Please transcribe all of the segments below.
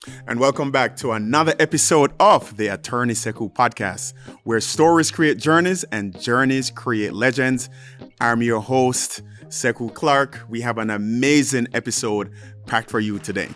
And welcome back to another episode of the Attorney Sekou Podcast, where stories create journeys and journeys create legends. I'm your host, Sekou Clarke. We have an amazing episode packed for you today.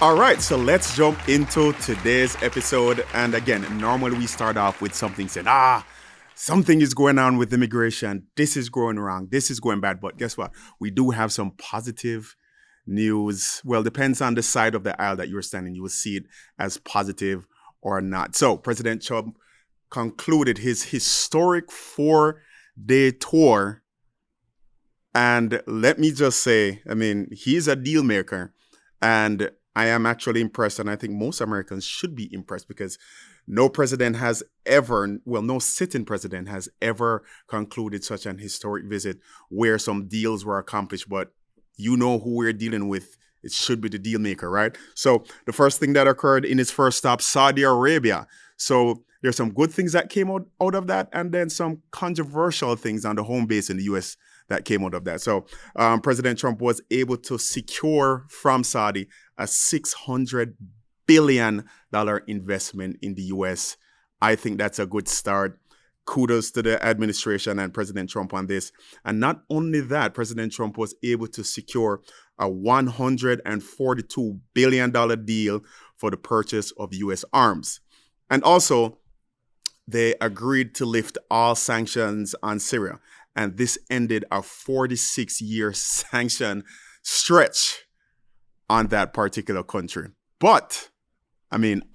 All right, so let's jump into today's episode. And again, normally we start off with something saying, something is going on with immigration. This is going wrong. This is going bad. But guess what? We do have some positive news. Well, depends on the side of the aisle that you're standing. You will see it as positive or not. So President Trump concluded his historic 4-day tour. And let me just say, he's a deal maker. And I am actually impressed, and I think most Americans should be impressed because no sitting president has ever concluded such an historic visit where some deals were accomplished. But you know who we're dealing with. It should be the deal maker, right? So the first thing that occurred in his first stop, Saudi Arabia. So there's some good things that came out of that, and then some controversial things on the home base in the U.S. that came out of that. So President Trump was able to secure from Saudi a $600 billion investment in the U.S. I think that's a good start. Kudos to the administration and President Trump on this. And not only that, President Trump was able to secure a $142 billion deal for the purchase of U.S. arms. And also, they agreed to lift all sanctions on Syria. And this ended a 46-year sanction stretch on that particular country. But,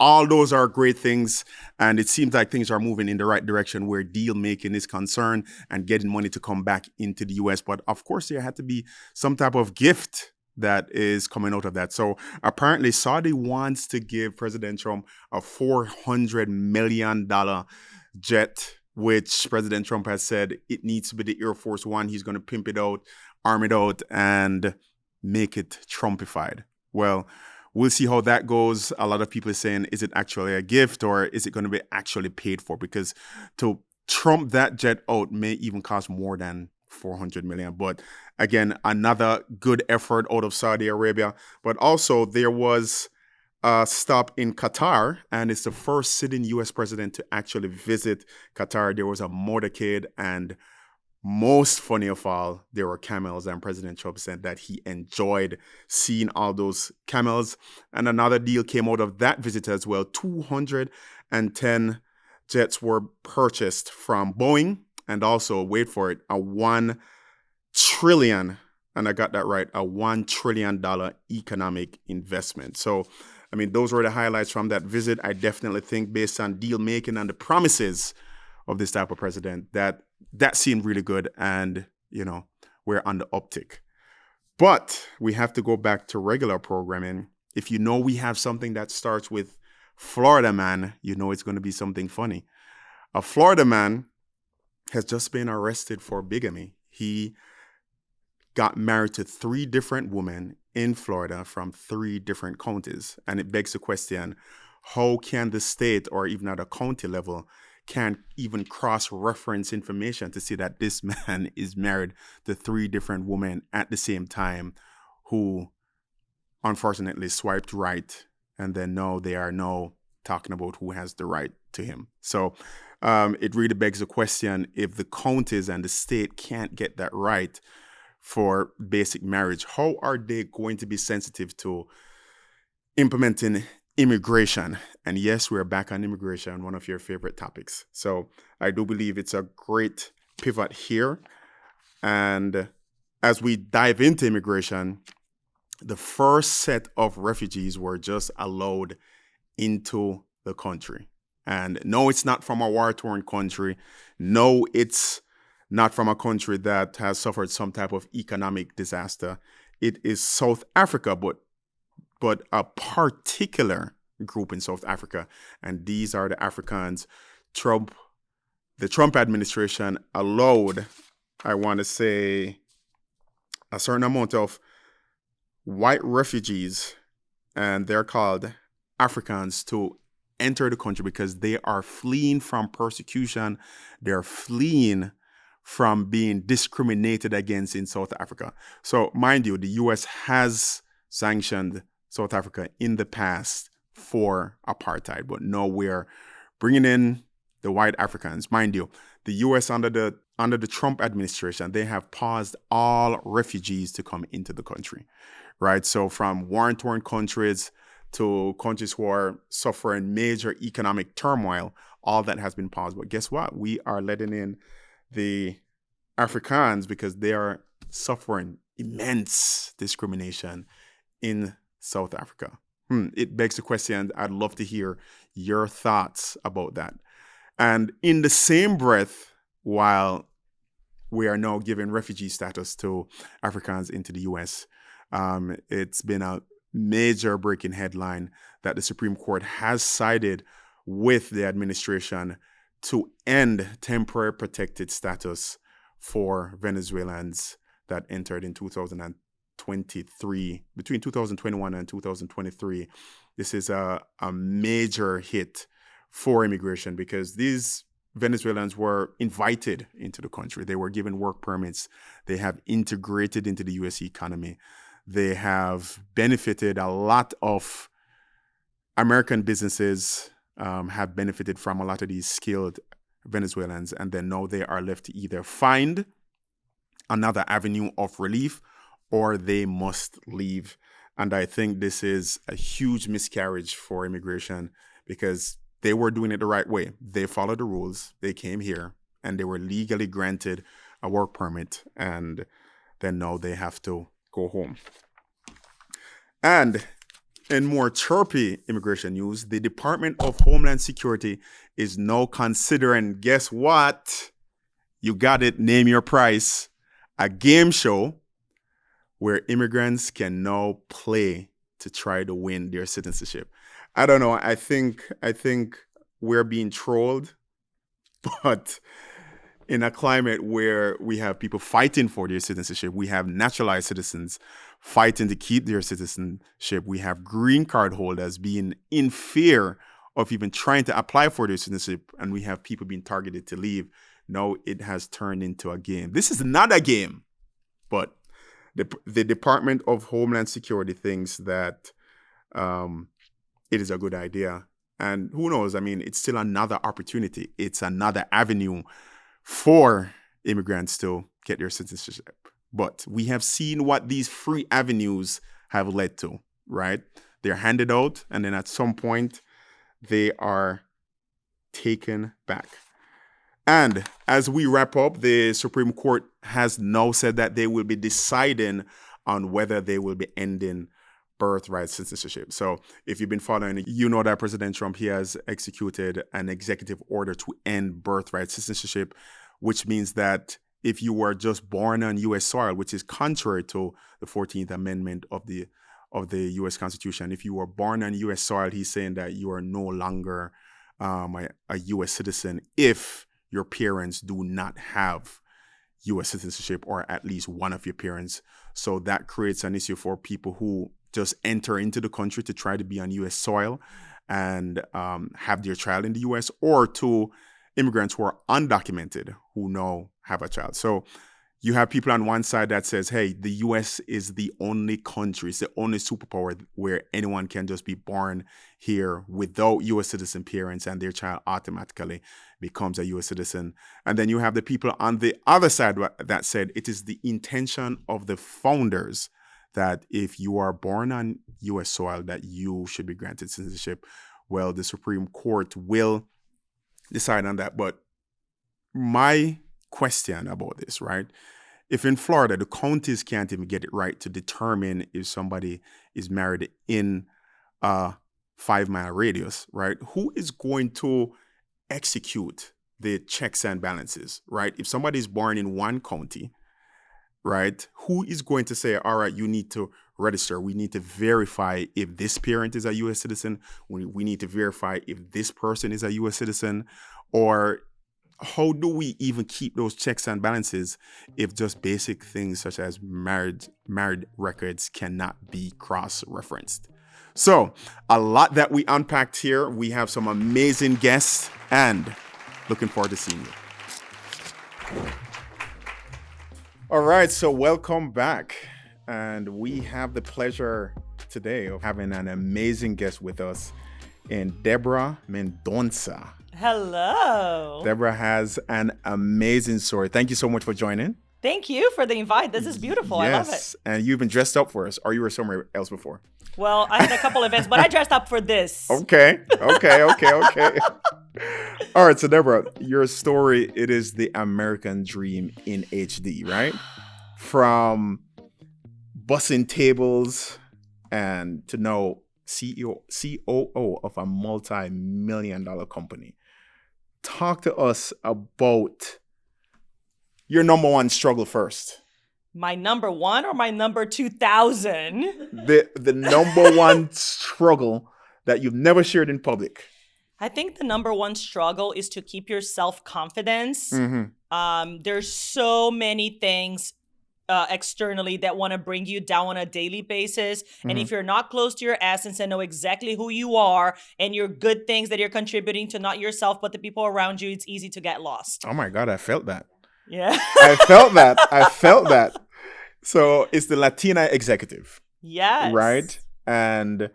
all those are great things. And it seems like things are moving in the right direction where deal making is concerned and getting money to come back into the U.S. But of course, there had to be some type of gift that is coming out of that. So apparently, Saudi wants to give President Trump a $400 million jet, which President Trump has said it needs to be the Air Force One. He's going to pimp it out, arm it out, and make it Trumpified. Well, we'll see how that goes. A lot of people are saying, is it actually a gift or is it going to be actually paid for? Because to trump that jet out may even cost more than $400 million. But again, another good effort out of Saudi Arabia. But also there was a stop in Qatar, and it's the first sitting U.S. president to actually visit Qatar. There was a motorcade, and most funny of all, there were camels, and President Trump said that he enjoyed seeing all those camels. And another deal came out of that visit as well. 210 jets were purchased from Boeing, and also, wait for it, a $1 trillion, and I got that right, a $1 trillion economic investment. So, those were the highlights from that visit. I definitely think based on deal making and the promises of this type of president, that seemed really good, and, we're on the uptick. But we have to go back to regular programming. If you know we have something that starts with Florida man, you know it's going to be something funny. A Florida man has just been arrested for bigamy. He got married to 3 different women in Florida from 3 different counties. And it begs the question, how can the state or even at a county level can even cross-reference information to see that this man is married to 3 different women at the same time who unfortunately swiped right, and then now they are now talking about who has the right to him. So it really begs the question, if the counties and the state can't get that right for basic marriage, how are they going to be sensitive to implementing immigration? And yes, we're back on immigration, one of your favorite topics. So I do believe it's a great pivot here. And as we dive into immigration, the first set of refugees were just allowed into the country. And no, it's not from a war-torn country. No, it's not from a country that has suffered some type of economic disaster. It is South Africa, but a particular group in South Africa. And these are the Africans the Trump administration allowed, I want to say, a certain amount of white refugees, and they're called Africans to enter the country because they are fleeing from persecution. They're fleeing from being discriminated against in South Africa. So, mind you, the US has sanctioned South Africa in the past for apartheid, but now we're bringing in the white Africans. Mind you, the US under the Trump administration, they have paused all refugees to come into the country, right? So from war-torn countries to countries who are suffering major economic turmoil, all that has been paused. But guess what? We are letting in the Africans because they are suffering immense discrimination in South Africa. It begs the question. I'd love to hear your thoughts about that. And in the same breath, while we are now giving refugee status to Africans into the U.S., it's been a major breaking headline that the Supreme Court has sided with the administration to end temporary protected status for Venezuelans that entered in 2023, between 2021 and 2023. This is a major hit for immigration because these Venezuelans were invited into the country. They were given work permits. They have integrated into the U.S. economy. They have benefited. A lot of American businesses have benefited from a lot of these skilled Venezuelans, and then now they are left to either find another avenue of relief or they must leave. And I think this is a huge miscarriage for immigration because they were doing it the right way. They followed the rules. They came here and they were legally granted a work permit, and then now they have to go home. And in more chirpy immigration news, the Department of Homeland Security is now considering, guess what? You got it, name your price, a game show where immigrants can now play to try to win their citizenship. I don't know. I think we're being trolled, but in a climate where we have people fighting for their citizenship, we have naturalized citizens fighting to keep their citizenship, we have green card holders being in fear of even trying to apply for their citizenship, and we have people being targeted to leave. No, it has turned into a game. This is not a game, but the Department of Homeland Security thinks that it is a good idea. And who knows? I mean, it's still another opportunity. It's another avenue for immigrants to get their citizenship. But we have seen what these free avenues have led to, right? They're handed out, and then at some point, they are taken back. And as we wrap up, the Supreme Court has now said that they will be deciding on whether they will be ending birthright citizenship. So if you've been following, you know that President Trump, he has executed an executive order to end birthright citizenship, which means that if you were just born on U.S. soil, which is contrary to the 14th Amendment of the U.S. Constitution, if you were born on U.S. soil, he's saying that you are no longer a U.S. citizen if your parents do not have U.S. citizenship, or at least one of your parents. So that creates an issue for people who just enter into the country to try to be on U.S. soil and have their child in the U.S., or to immigrants who are undocumented who now have a child. So you have people on one side that says, hey, the U.S. is the only country, it's the only superpower where anyone can just be born here without U.S. citizen parents and their child automatically becomes a U.S. citizen. And then you have the people on the other side that said it is the intention of the founders that if you are born on U.S. soil, that you should be granted citizenship. Well, the Supreme Court will decide on that. But my question about this, right? If in Florida, the counties can't even get it right to determine if somebody is married in a 5-mile radius, right? Who is going to execute the checks and balances, right? If somebody is born in one county, right, who is going to say, all right, you need to register. We need to verify if this parent is a U.S. citizen. We need to verify if this person is a U.S. citizen. Or how do we even keep those checks and balances if just basic things such as married records cannot be cross-referenced? So, a lot that we unpacked here. We have some amazing guests and looking forward to seeing you. All right, so welcome back. And we have the pleasure today of having an amazing guest with us in Debora Mendonca. Hello. Deborah has an amazing story. Thank you so much for joining. Thank you for the invite. This is beautiful. Yes. I love it. And you've been dressed up for us, or you were somewhere else before? Well, I had a couple events, but I dressed up for this. Okay. All right, so Deborah, your story, it is the American dream in HD, right? From bussing tables and to now COO of a multi-million-dollar company. Talk to us about your number one struggle first. My number one or my number 2,000? The number one struggle that you've never shared in public. I think the number one struggle is to keep your self-confidence. There's so many things externally that want to bring you down on a daily basis. And if you're not close to your essence and know exactly who you are and your good things that you're contributing to, not yourself, but the people around you, it's easy to get lost. Oh my God, I felt that. Yeah. I felt that. So it's the Latina executive. Yes. Right? And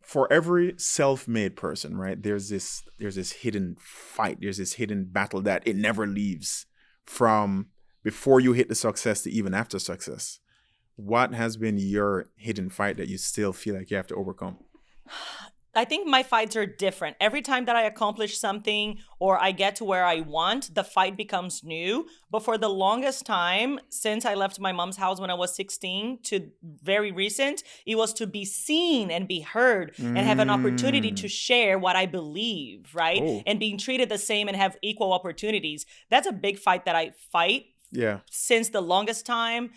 for every self-made person, right, there's this hidden fight. There's this hidden battle that it never leaves from before you hit the success to even after success. What has been your hidden fight that you still feel like you have to overcome? I think my fights are different. Every time that I accomplish something or I get to where I want, the fight becomes new. But for the longest time, since I left my mom's house when I was 16 to very recent, it was to be seen and be heard and have an opportunity to share what I believe, right? Oh. And being treated the same and have equal opportunities. That's a big fight that I fight since the longest time,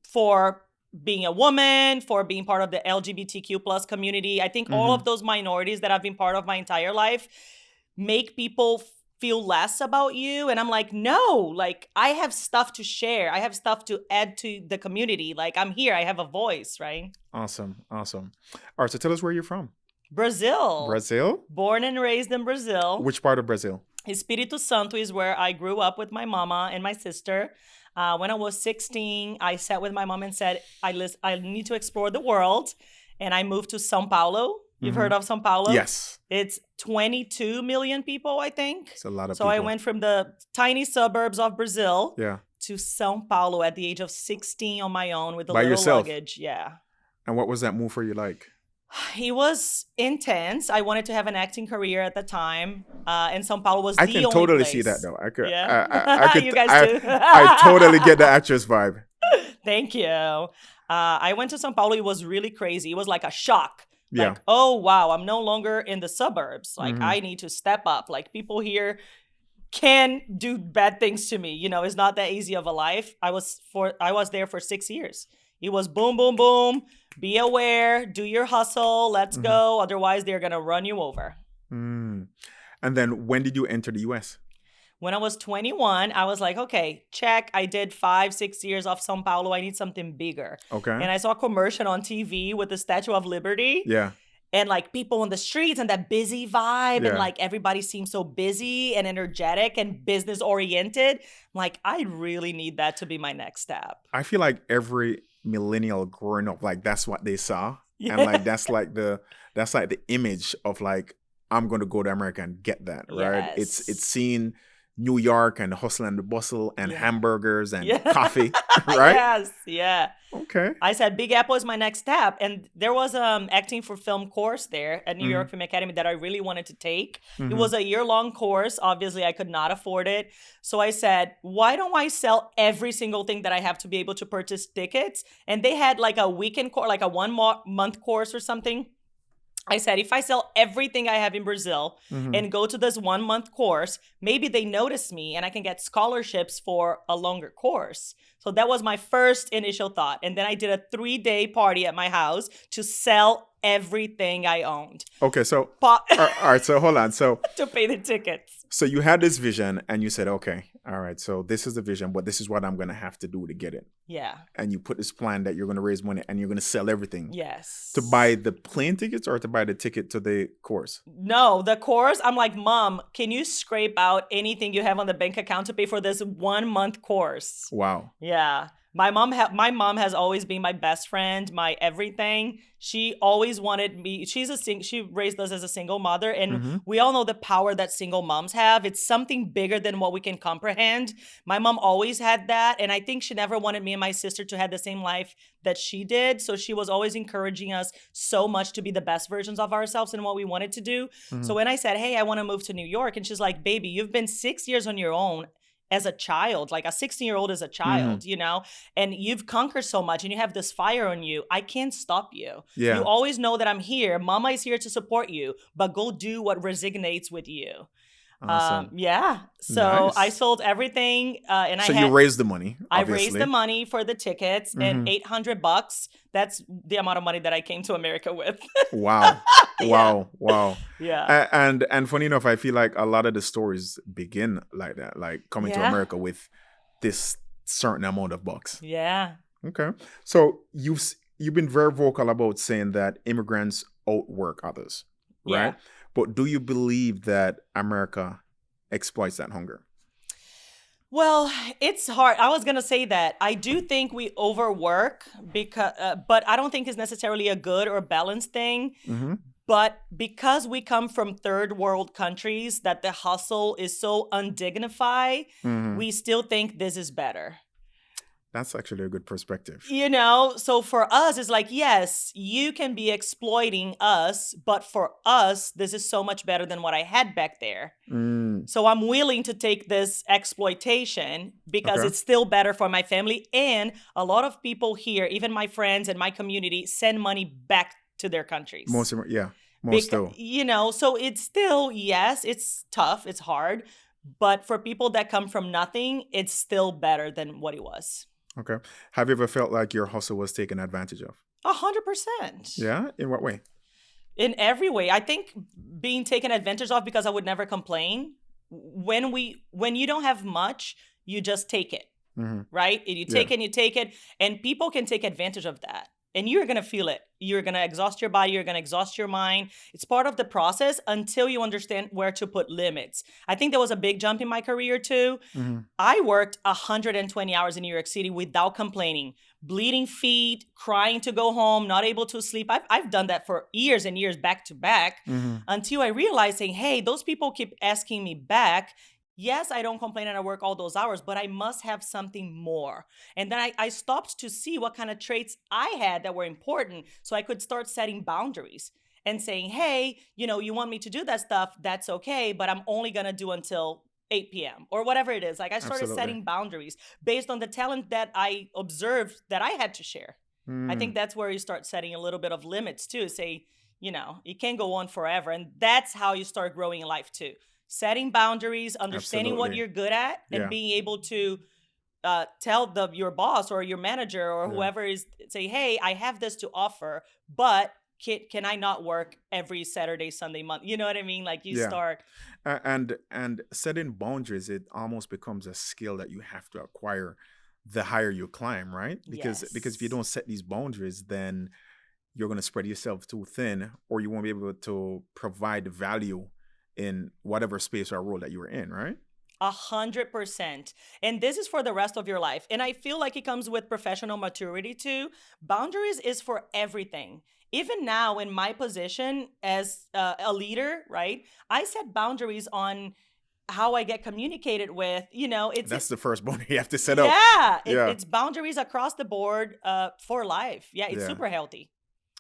for being a woman, for being part of the LGBTQ plus community. I think all of those minorities that I've been part of my entire life make people feel less about you. And I'm like, no, like I have stuff to share. I have stuff to add to the community. Like I'm here, I have a voice, right? Awesome. All right, so tell us where you're from. Brazil. Born and raised in Brazil. Which part of Brazil? Espírito Santo is where I grew up with my mama and my sister. When I was 16, I sat with my mom and said, I need to explore the world. And I moved to São Paulo. You've heard of São Paulo? Yes. It's 22 million people, I think. It's a lot of so people. I went from the tiny suburbs of Brazil to São Paulo at the age of 16 on my own with a By little yourself? luggage. Yeah. And what was that move for you like? It was intense. I wanted to have an acting career at the time, and São Paulo was the only place. I can totally see that though. I could. Yeah? I could. You guys too. I totally get the actress vibe. Thank you. I went to São Paulo. It was really crazy. It was like a shock. Yeah. Like, oh wow, I'm no longer in the suburbs. Like I need to step up. Like people here can do bad things to me. You know, it's not that easy of a life. I was there for 6 years. It was boom, boom, boom. Be aware, do your hustle, let's go. Otherwise, they're going to run you over. And then when did you enter the US? When I was 21, I was like, okay, check. I did 5-6 years of São Paulo. I need something bigger. Okay. And I saw a commercial on TV with the Statue of Liberty. Yeah. And like people on the streets and that busy vibe. And like everybody seems so busy and energetic and business oriented. I'm like, I really need that to be my next step. I feel like every millennial growing up, like that's what they saw. And like that's like the image of like, I'm going to go to America and get that, right? It's seeing New York and the hustle and the bustle and hamburgers and coffee, right? Yes, yeah. Okay. I said Big Apple is my next step. And there was acting for film course there at New York Film Academy that I really wanted to take. It was a year-long course. Obviously, I could not afford it. So I said, why don't I sell every single thing that I have to be able to purchase tickets? And they had like a weekend course, like a 1 month course or something. I said, if I sell everything I have in Brazil and go to this 1 month course, maybe they notice me and I can get scholarships for a longer course. So that was my first initial thought. And then I did a 3-day party at my house to sell everything I owned. Okay, so All right, so hold on. So pay the tickets. So you had this vision and you said, okay, all right, so this is the vision, but this is what I'm going to have to do to get it. Yeah. And you put this plan that you're going to raise money and you're going to sell everything. Yes. To buy the plane tickets or to buy the ticket to the course? No, the course, I'm like, Mom, can you scrape out anything you have on the bank account to pay for this 1 month course? Wow. Yeah. My mom has always been my best friend, my everything. She always wanted me. She raised us as a single mother, and we all know the power that single moms have. It's something bigger than what we can comprehend. My mom always had that, and I think she never wanted me and my sister to have the same life that she did. So she was always encouraging us so much to be the best versions of ourselves and what we wanted to do. So when I said, hey, I want to move to New York, and she's like, baby, you've been 6 years on your own as a child, like a 16-year-old is a child, you know, and you've conquered so much and you have this fire on you. I can't stop you. Yeah. You always know that I'm here. Mama is here to support you, but go do what resonates with you. Awesome. Yeah. So Nice. I sold everything, and you raised the money. I Obviously. raised the money for the tickets, and $800. That's the amount of money that I came to America with. Wow. Yeah. Wow. Yeah. And funny enough, I feel like a lot of the stories begin like that, like coming to America with this certain amount of bucks. Yeah. Okay. So you've been very vocal about saying that immigrants outwork others, right? Yeah. But do you believe that America exploits that hunger? Well, it's hard. I was going to say that. I do think we overwork, but I don't think it's necessarily a good or balanced thing. But because we come from third world countries that the hustle is so undignified, we still think this is better. That's actually a good perspective. You know, so for us, it's like, yes, you can be exploiting us, but for us, this is so much better than what I had back there. So I'm willing to take this exploitation because it's still better for my family. And a lot of people here, even my friends and my community, send money back to their countries. Most still. You know, so it's still, yes, it's tough, it's hard. But for people that come from nothing, it's still better than what it was. Okay. Have you ever felt like your hustle was taken advantage of? 100%. Yeah? In what way? In every way. I think being taken advantage of because I would never complain. When you don't have much, you just take it, right? And you take it, and people can take advantage of that. And you're going to feel it. You're going to exhaust your body. You're going to exhaust your mind. It's part of the process until you understand where to put limits. I think there was a big jump in my career too. I worked 120 hours in New York City without complaining. Bleeding feet, crying to go home, not able to sleep. I've done that for years and years back to back until I realized saying, hey, those people keep asking me back. Yes, I don't complain and I work all those hours, but I must have something more. And then I stopped to see what kind of traits I had that were important so I could start setting boundaries and saying, hey, you know, you want me to do that stuff, that's okay, but I'm only going to do until 8 p.m. or whatever it is. Like I started setting boundaries based on the talent that I observed that I had to share. I think that's where you start setting a little bit of limits too. Say, you know, it can't go on forever. And that's how you start growing in life too. Setting boundaries, understanding what you're good at, and being able to tell your boss or your manager or whoever is, say, hey, I have this to offer, but can I not work every Saturday, Sunday, month? You know what I mean? Like you start. And setting boundaries, it almost becomes a skill that you have to acquire the higher you climb, right? Because if you don't set these boundaries, then you're going to spread yourself too thin, or you won't be able to provide value in whatever space or role that you were in, right? 100%. And this is for the rest of your life. And I feel like it comes with professional maturity too. Boundaries is for everything. Even now in my position as a leader, right? I set boundaries on how I get communicated with, you know, that's the first boundary you have to set up. It's boundaries across the board for life. Yeah, it's super healthy.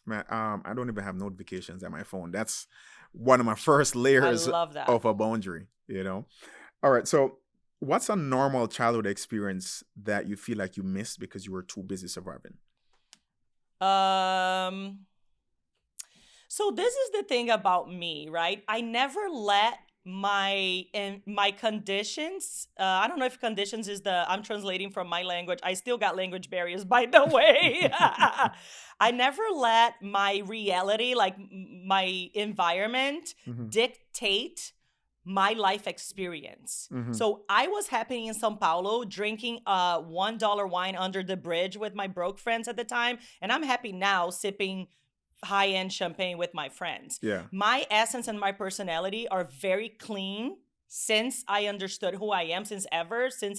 Man, I don't even have notifications at my phone. That's one of my first layers of a boundary, you know? All right. So what's a normal childhood experience that you feel like you missed because you were too busy surviving? So this is the thing about me, right? I never let my conditions, I don't know if conditions is I'm translating from my language. I still got language barriers, by the way. I never let my reality, like my environment, dictate my life experience. So I was happy in Sao Paulo drinking $1 wine under the bridge with my broke friends at the time, and I'm happy now sipping high-end champagne with my friends. Yeah. My essence and my personality are very clean since I understood who I am, since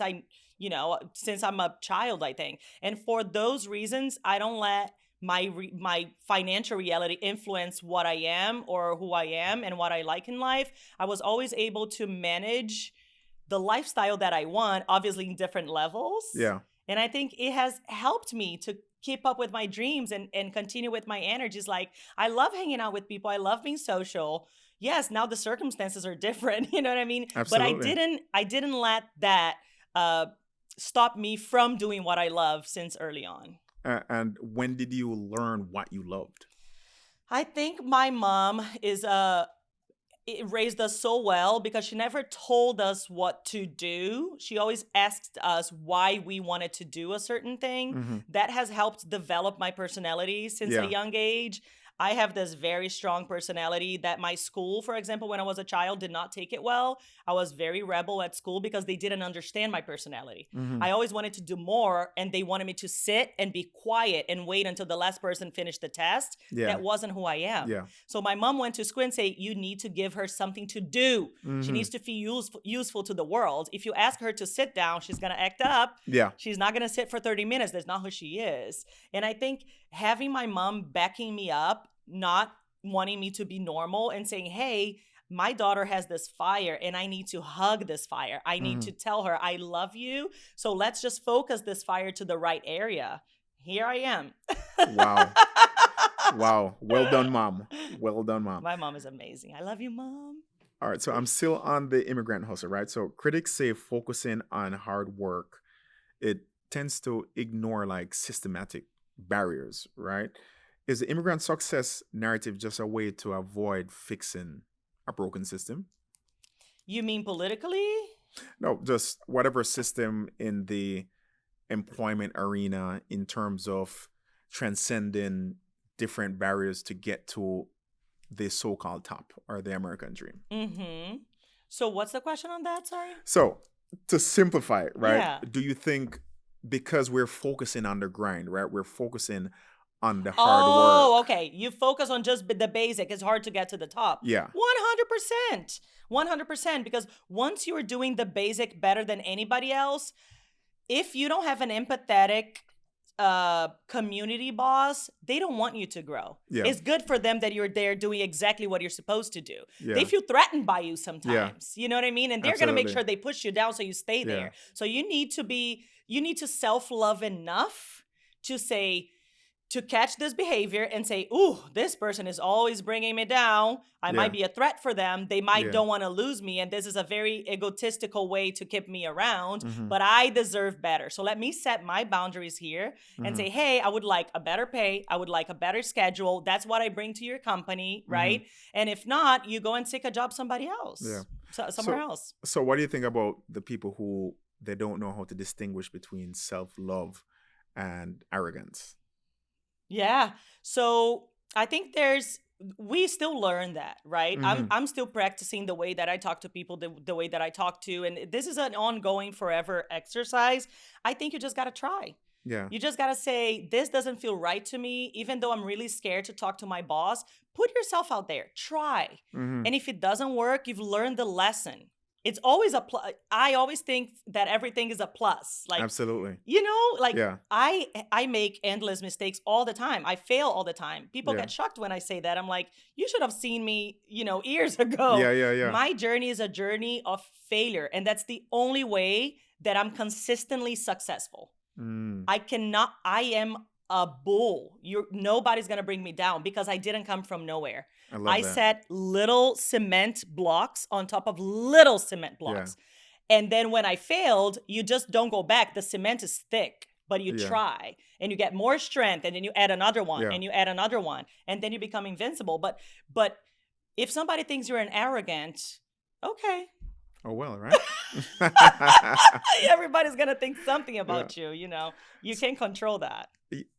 I'm a child, I think. And for those reasons, I don't let my financial reality influence what I am or who I am and what I like in life. I was always able to manage the lifestyle that I want, obviously in different levels. Yeah. And I think it has helped me to keep up with my dreams and continue with my energies. Like, I love hanging out with people. I love being social. Yes, now the circumstances are different. You know what I mean? Absolutely. But I didn't let that stop me from doing what I love since early on. And when did you learn what you loved? I think my mom it raised us so well because she never told us what to do. She always asked us why we wanted to do a certain thing. That has helped develop my personality since a young age. I have this very strong personality that my school, for example, when I was a child, did not take it well. I was very rebel at school because they didn't understand my personality. I always wanted to do more, and they wanted me to sit and be quiet and wait until the last person finished the test. That wasn't who I am. So my mom went to school and said, you need to give her something to do. She needs to feel useful to the world. If you ask her to sit down, she's going to act up. She's not going to sit for 30 minutes. That's not who she is. And I think having my mom backing me up, not wanting me to be normal and saying, hey, my daughter has this fire and I need to hug this fire. I need to tell her I love you. So let's just focus this fire to the right area. Here I am. Wow. Wow. Well done, Mom. Well done, Mom. My mom is amazing. I love you, Mom. All right. So I'm still on the immigrant hustle, right? So critics say focusing on hard work, it tends to ignore like systematic barriers, right? Is the immigrant success narrative just a way to avoid fixing a broken system? You mean politically? No, just whatever system in the employment arena in terms of transcending different barriers to get to the so-called top or the American dream. So what's the question on that? Sorry. So to simplify it, right? Yeah. Do you think because we're focusing on the grind, right? We're focusing on the hard work. Oh, okay. You focus on just the basic. It's hard to get to the top. Yeah. 100%. 100%. Because once you're doing the basic better than anybody else, if you don't have an empathetic community boss, they don't want you to grow. Yeah. It's good for them that you're there doing exactly what you're supposed to do. Yeah. They feel threatened by you sometimes. You know what I mean? And they're going to make Absolutely. sure they push you down so you stay there. So you need to self-love enough to say, to catch this behavior and say, ooh, this person is always bringing me down. I might be a threat for them. They might don't want to lose me. And this is a very egotistical way to keep me around, but I deserve better. So let me set my boundaries here and say, hey, I would like a better pay. I would like a better schedule. That's what I bring to your company, right? And if not, you go and seek a job somebody else, somewhere else. So what do you think about the people who they don't know how to distinguish between self-love and arrogance? Yeah. So I think we still learn that, right? I'm still practicing the way that I talk to people, the way that I talk to, and this is an ongoing forever exercise. I think you just got to try. Yeah. You just got to say, this doesn't feel right to me. Even though I'm really scared to talk to my boss, put yourself out there, try. And if it doesn't work, you've learned the lesson. It's always a plus. I always think that everything is a plus. Like, absolutely. You know, like I make endless mistakes all the time. I fail all the time. People get shocked when I say that. I'm like, you should have seen me, years ago. Yeah. My journey is a journey of failure. And that's the only way that I'm consistently successful. I am a bull. Nobody's going to bring me down because I didn't come from nowhere. I set little cement blocks on top of little cement blocks. And then when I failed, you just don't go back. The cement is thick, but you try and you get more strength, and then you add another one and you add another one, and then you become invincible. But if somebody thinks you're an arrogant, Okay. Oh, well, right? Everybody's going to think something about you, you know. You can't control that.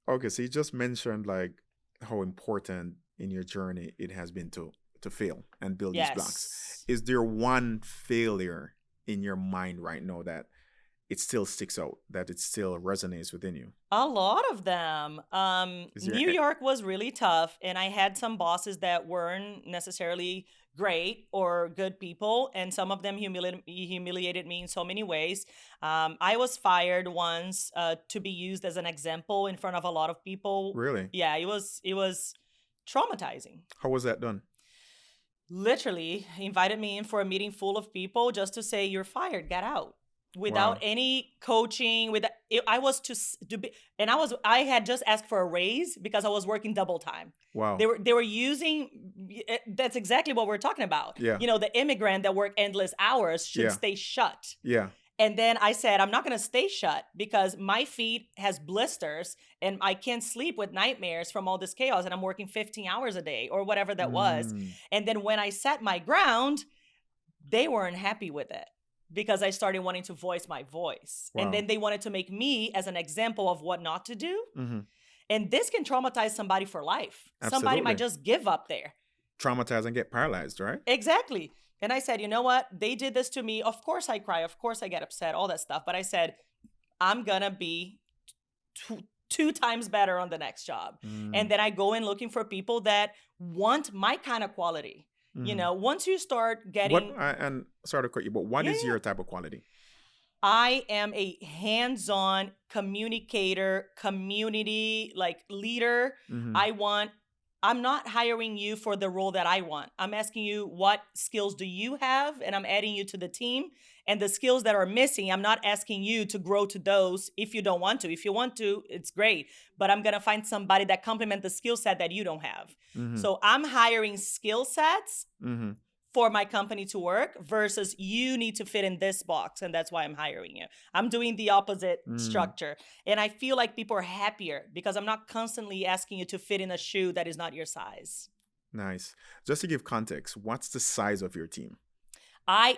Okay, so you just mentioned like how important in your journey it has been to fail and build these blocks. Yes. Is there one failure in your mind right now that it still sticks out, that it still resonates within you? A lot of them. Is there New York was really tough, and I had some bosses that weren't necessarily great or good people, and some of them humiliated me in so many ways. I was fired once to be used as an example in front of a lot of people. really? Yeah, it was traumatizing. How was that done? Literally invited me in for a meeting full of people just to say, you're fired, get out, without Wow. any coaching. I was to be, and I had just asked for a raise because I was working double time. Wow. They were using, that's exactly what we're talking about. Yeah. You know, the immigrant that work endless hours should Yeah. stay shut. Yeah. And then I said, I'm not going to stay shut because my feet has blisters and I can't sleep with nightmares from all this chaos. And I'm working 15 hours a day or whatever that was. And then when I set my ground, they weren't happy with it because I started wanting to voice my voice. Wow. And then they wanted to make me as an example of what not to do. Mm-hmm. And this can traumatize somebody for life. Absolutely. Somebody might just give up there. Traumatize and get paralyzed, right? Exactly. And I said, you know what? They did this to me. Of course I cry. Of course I get upset, all that stuff. But I said, I'm going to be two times better on the next job. And then I go in looking for people that want my kind of quality. You know, once you start getting... and sorry to cut you, but what is your type of quality? I am a hands-on communicator, community leader. I'm not hiring you for the role that I want. I'm asking you, what skills do you have? And I'm adding you to the team. And the skills that are missing, I'm not asking you to grow to those if you don't want to. If you want to, it's great. But I'm going to find somebody that complement the skill set that you don't have. So I'm hiring skill sets for my company to work versus you need to fit in this box. And that's why I'm hiring you. I'm doing the opposite structure. And I feel like people are happier because I'm not constantly asking you to fit in a shoe that is not your size. Nice. Just to give context, what's the size of your team? I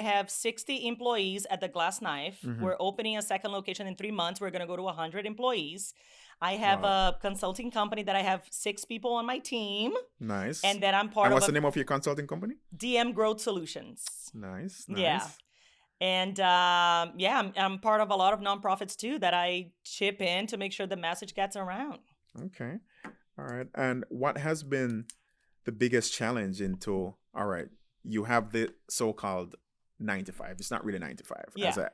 have 60 employees at the Glass Knife. We're opening a second location in 3 months. We're going to go to 100 employees. I have a consulting company that I have 6 people on my team. Nice. And then I'm part and of what's the name of your consulting company? DM Growth Solutions. Nice. Yeah. And I'm part of a lot of nonprofits too that I chip in to make sure the message gets around. Okay. All right. And what has been the biggest challenge into, all right, you have the so-called 9 to 5. It's not really 9 to 5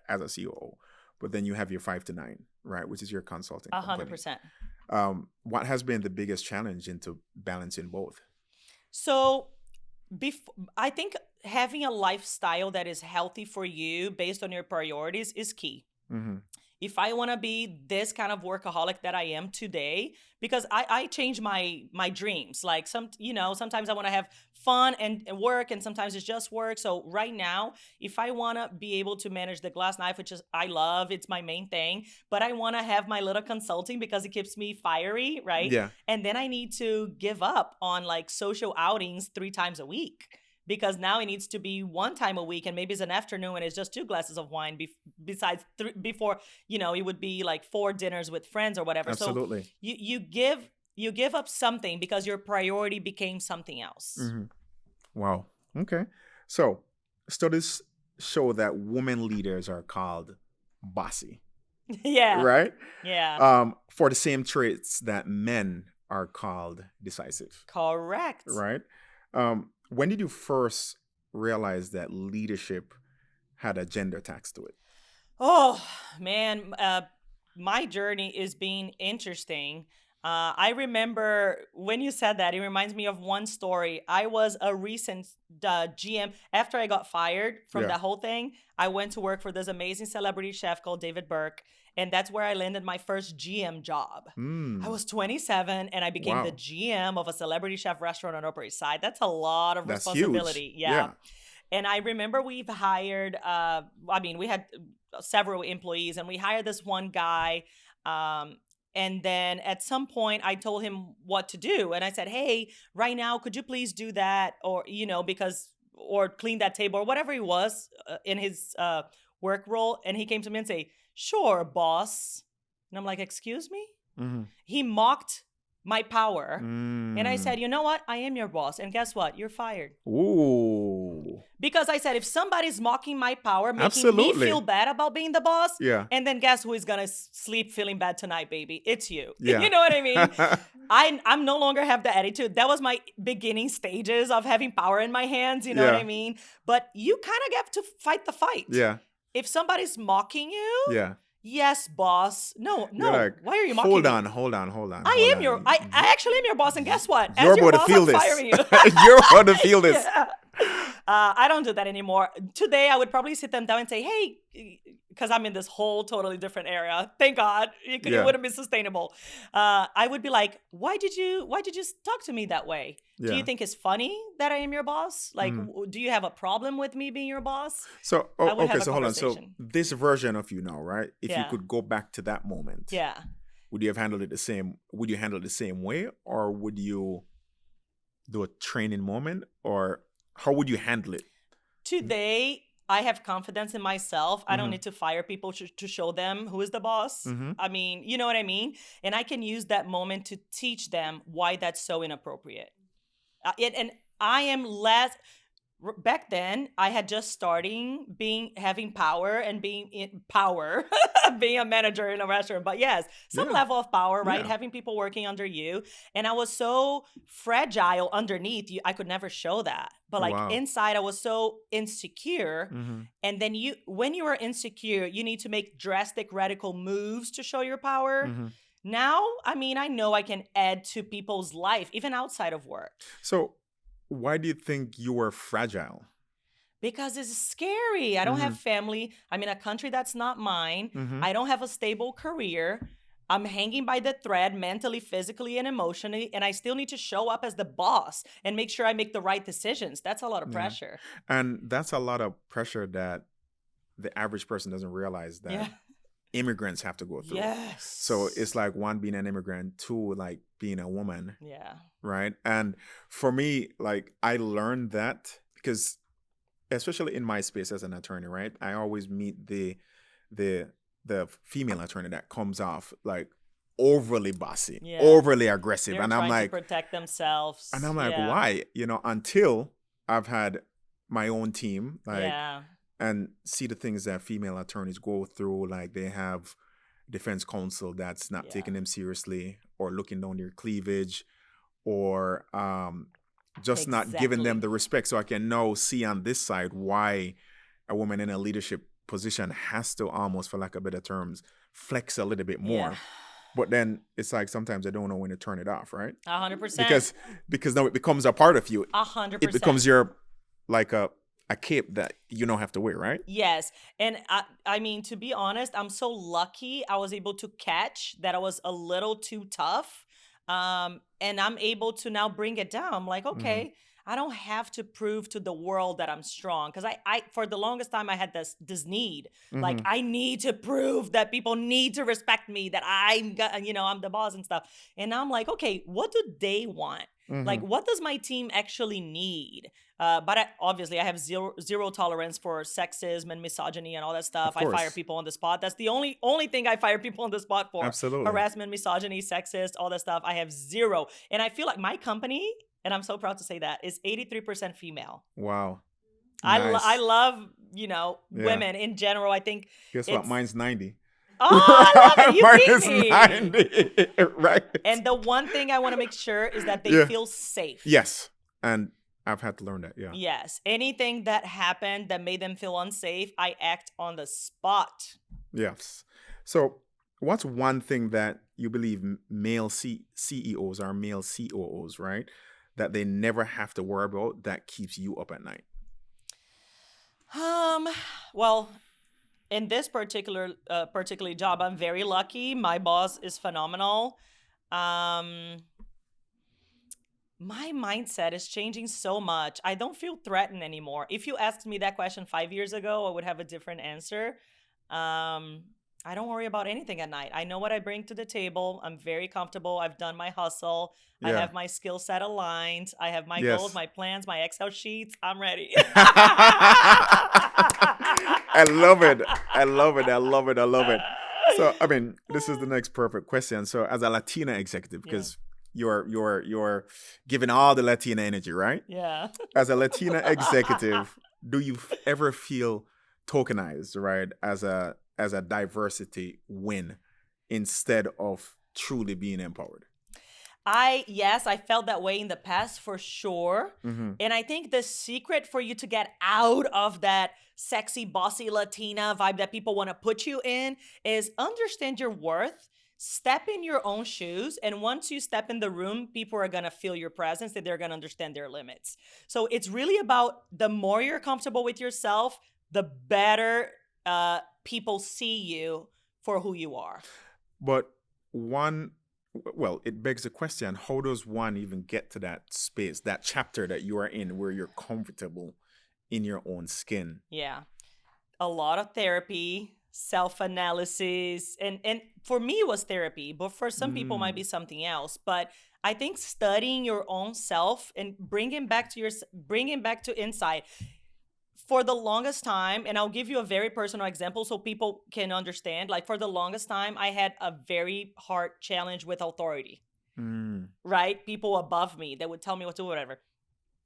as a COO, but then you have your 5 to 9, right? Which is your consulting company. 100%. What has been the biggest challenge into balancing both? So I think having a lifestyle that is healthy for you based on your priorities is key. If I want to be this kind of workaholic that I am today, because I change my dreams. Like sometimes I want to have fun and work, and sometimes it's just work. So right now, if I want to be able to manage the Glass Knife, which is I love, it's my main thing, but I want to have my little consulting because it keeps me fiery, right? Yeah. And then I need to give up on social outings 3 times a week. Because now it needs to be 1 time a week, and maybe it's an afternoon and it's just 2 glasses of wine besides 3 before, it would be 4 dinners with friends or whatever. Absolutely. So you give up something because your priority became something else. Wow. Okay. So studies show that women leaders are called bossy. Yeah. Right? Yeah. For the same traits that men are called decisive. Correct. Right? When did you first realize that leadership had a gender tax to it? Oh, man. My journey is being interesting. I remember when you said that, it reminds me of one story. I was a recent GM. After I got fired from that whole thing, I went to work for this amazing celebrity chef called David Burke. And that's where I landed my first GM job. I was 27 and I became the GM of a celebrity chef restaurant on Upper East Side. That's a lot of responsibility. Huge. Yeah. And I remember we've hired, we had several employees, and we hired this one guy. And then at some point I told him what to do. And I said, hey, right now, could you please do that? Or, because or clean that table or whatever he was in his work role. And he came to me and say, sure, boss. And I'm like, excuse me? Mm-hmm. He mocked my power. And I said, you know what? I am your boss. And guess what? You're fired. Ooh. Because I said, if somebody's mocking my power, making Absolutely. me feel bad about being the boss, Yeah. and then guess who is going to sleep feeling bad tonight, baby? It's you. Yeah. You know what I mean? I'm no longer have the attitude. That was my beginning stages of having power in my hands. You know what I mean? But you kind of get to fight the fight. Yeah. If somebody's mocking you, Yeah. yes, boss. No. Like, why are you mocking me? Hold on. I actually am your boss, and guess what? You're As your about boss, to feel I'm this. firing you. You're about to feel this. Yeah. I don't do that anymore. Today, I would probably sit them down and say, hey, because I'm in this whole totally different area. Thank God. It wouldn't be sustainable. I would be like, why did you talk to me that way? Yeah. Do you think it's funny that I am your boss? Like, do you have a problem with me being your boss? So, okay, so hold on. So conversation. this version of you now, right? If you Yeah. could go back to that moment, Yeah. would you have handled it the same? Would you handle it the same way, or would you do a training moment, or how would you handle it? Today, I have confidence in myself. I don't need to fire people to show them who is the boss. I mean, you know what I mean? And I can use that moment to teach them why that's so inappropriate. And I am less... Back then, I had just starting having power and being in power, being a manager in a restaurant. But yes, some level of power, right? Yeah. Having people working under you. And I was so fragile underneath you. I could never show that. But like inside, I was so insecure. And then when you are insecure, you need to make drastic, radical moves to show your power. Now, I mean, I know I can add to people's life, even outside of work. So, why do you think you were fragile? Because it's scary. I don't have family. I'm in a country that's not mine. I don't have a stable career. I'm hanging by the thread mentally, physically, and emotionally. And I still need to show up as the boss and make sure I make the right decisions. That's a lot of pressure. And that's a lot of pressure that the average person doesn't realize that immigrants have to go through. Yes. So it's like, one, being an immigrant, two, like being a woman. Yeah. Right. And for me, like, I learned that because, especially in my space as an attorney, right, I always meet the female attorney that comes off like overly bossy, overly aggressive. They're and trying I'm like, to protect themselves. And I'm like, why? You know, until I've had my own team, like, and see the things that female attorneys go through. Like, they have defense counsel that's not taking them seriously, or looking down their cleavage, or just not giving them the respect. So I can now see on this side why a woman in a leadership position has to almost, for lack of better terms, flex a little bit more. But then it's like, sometimes I don't know when to turn it off, right? 100%. Because now it becomes a part of you. 100%. It becomes your, like a cape that you don't have to wear, right? Yes. And I mean, to be honest, I'm so lucky I was able to catch that I was a little too tough. And I'm able to now bring it down. I'm like, okay, I don't have to prove to the world that I'm strong. Because I for the longest time, I had this need. Like, I need to prove that people need to respect me, that I'm the boss and stuff. And now I'm like, okay, what do they want? Like, what does my team actually need? But obviously, I have zero tolerance for sexism and misogyny and all that stuff. I fire people on the spot. That's the only thing I fire people on the spot for. Absolutely. Harassment, misogyny, sexist, all that stuff. I have zero. And I feel like my company, and I'm so proud to say that, is 83% female. Wow. Nice. I love, women in general. I think. Guess what? Mine's 90. Oh, I love it. You Mine beat is me. 90. Right. And the one thing I want to make sure is that they feel safe. Yes. And I've had to learn that. Yeah. Yes. Anything that happened that made them feel unsafe, I act on the spot. Yes. So what's one thing that you believe male CEOs or male COOs, right, that they never have to worry about that keeps you up at night? Well, in this particular job, I'm very lucky. My boss is phenomenal. My mindset is changing so much. I don't feel threatened anymore. If you asked me that question 5 years ago, I would have a different answer. I don't worry about anything at night. I know what I bring to the table. I'm very comfortable. I've done my hustle. I Yeah. have my skill set aligned. I have my goals, Yes. my plans, my Excel sheets. I'm ready. I love it. I love it. I love it. I love it. So, I mean, this is the next perfect question. So, as a Latina executive, because you're giving all the Latina energy, right? Yeah. As a Latina executive, do you ever feel tokenized, right? As a diversity win instead of truly being empowered? Yes, I felt that way in the past for sure. Mm-hmm. And I think the secret for you to get out of that sexy, bossy Latina vibe that people want to put you in is understand your worth, step in your own shoes. And once you step in the room, people are going to feel your presence and they're going to understand their limits. So it's really about the more you're comfortable with yourself, the better people see you for who you are. But it begs the question, how does one even get to that space, that chapter that you are in where you're comfortable in your own skin? Yeah. A lot of therapy, self-analysis. And for me, it was therapy, but for some people it might be something else. But I think studying your own self and bringing back to insight. For the longest time, and I'll give you a very personal example so people can understand, like for the longest time, I had a very hard challenge with authority, right? People above me that would tell me what to do, whatever.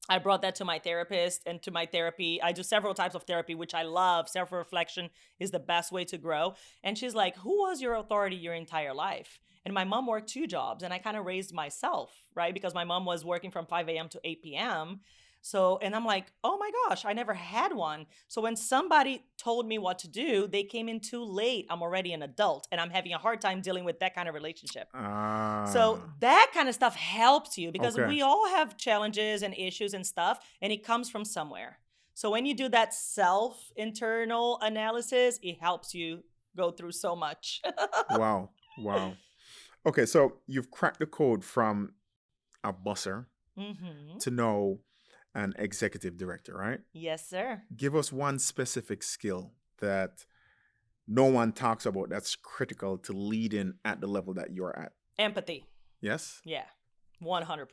I brought that to my therapist and to my therapy. I do several types of therapy, which I love. Self-reflection is the best way to grow. And she's like, who was your authority your entire life? And my mom worked 2 jobs and I kind of raised myself, right? Because my mom was working from 5 a.m. to 8 p.m. So, and I'm like, oh my gosh, I never had one. So when somebody told me what to do, they came in too late. I'm already an adult and I'm having a hard time dealing with that kind of relationship. So that kind of stuff helps you because we all have challenges and issues and stuff, and it comes from somewhere. So when you do that internal analysis, it helps you go through so much. Wow. Okay, so you've cracked the code from a busser to know an executive director, right? Yes, sir. Give us one specific skill that no one talks about that's critical to leading at the level that you're at. Empathy. Yes? Yeah, 100%.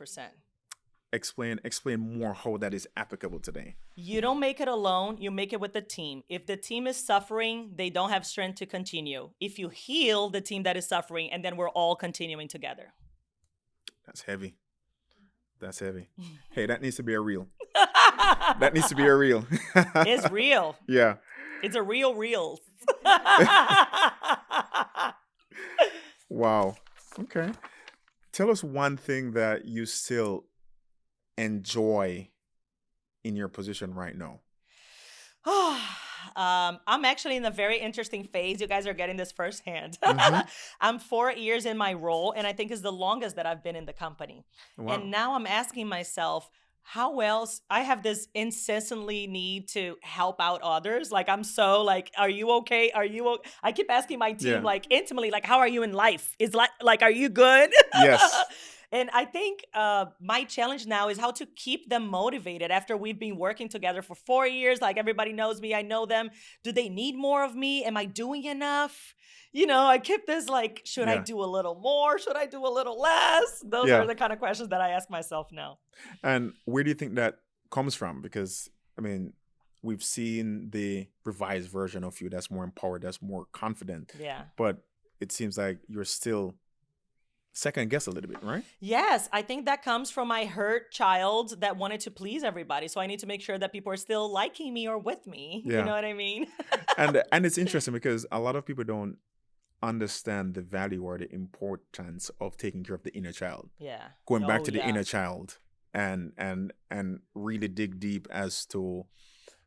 Explain more how that is applicable today. You don't make it alone. You make it with the team. If the team is suffering, they don't have strength to continue. If you heal the team that is suffering, and then we're all continuing together. That's heavy. Hey, that needs to be a reel. That needs to be a reel. It's real. Yeah. It's a real. Wow. Okay. Tell us one thing that you still enjoy in your position right now. I'm actually in a very interesting phase. You guys are getting this firsthand. I'm 4 years in my role, and I think it's the longest that I've been in the company. Wow. And now I'm asking myself, how else? I have this incessantly need to help out others. Like, I'm so like, are you okay? Are you okay? I keep asking my team, like intimately, like, how are you in life? Is like, are you good? Yes. And I think my challenge now is how to keep them motivated after we've been working together for 4 years. Like, everybody knows me. I know them. Do they need more of me? Am I doing enough? You know, I keep this like, should I do a little more? Should I do a little less? Those are the kind of questions that I ask myself now. And where do you think that comes from? Because, I mean, we've seen the revised version of you that's more empowered, that's more confident. Yeah. But it seems like you're still second guess a little bit, right? Yes, I think that comes from my hurt child that wanted to please everybody. So I need to make sure that people are still liking me or with me. Yeah. You know what I mean? And it's interesting because a lot of people don't understand the value or the importance of taking care of the inner child. Yeah. Going back to the inner child and really dig deep as to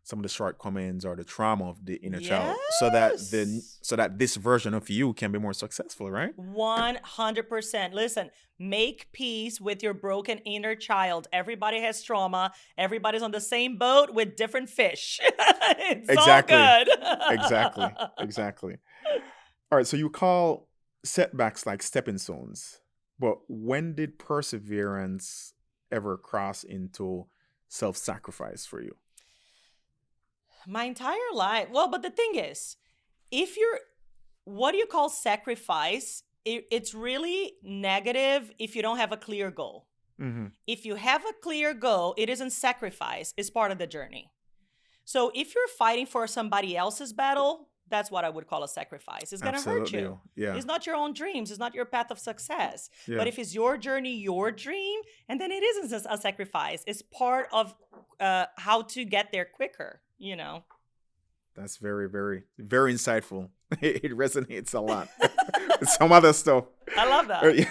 some of the shortcomings or the trauma of the inner child, so that this version of you can be more successful, right? 100%. Listen, make peace with your broken inner child. Everybody has trauma. Everybody's on the same boat with different fish. It's exactly. All good. Exactly. All right, so you call setbacks like stepping stones, but when did perseverance ever cross into self-sacrifice for you? My entire life. Well, but the thing is, if you're what do you call sacrifice? It's really negative if you don't have a clear goal. Mm-hmm. If you have a clear goal, it isn't sacrifice, it's part of the journey. So if you're fighting for somebody else's battle, that's what I would call a sacrifice. It's going to hurt you. Yeah. It's not your own dreams. It's not your path of success. Yeah. But if it's your journey, your dream, and then it isn't a sacrifice. It's part of how to get there quicker, you know. That's very, very, very insightful. It resonates a lot. Some other stuff. I love that.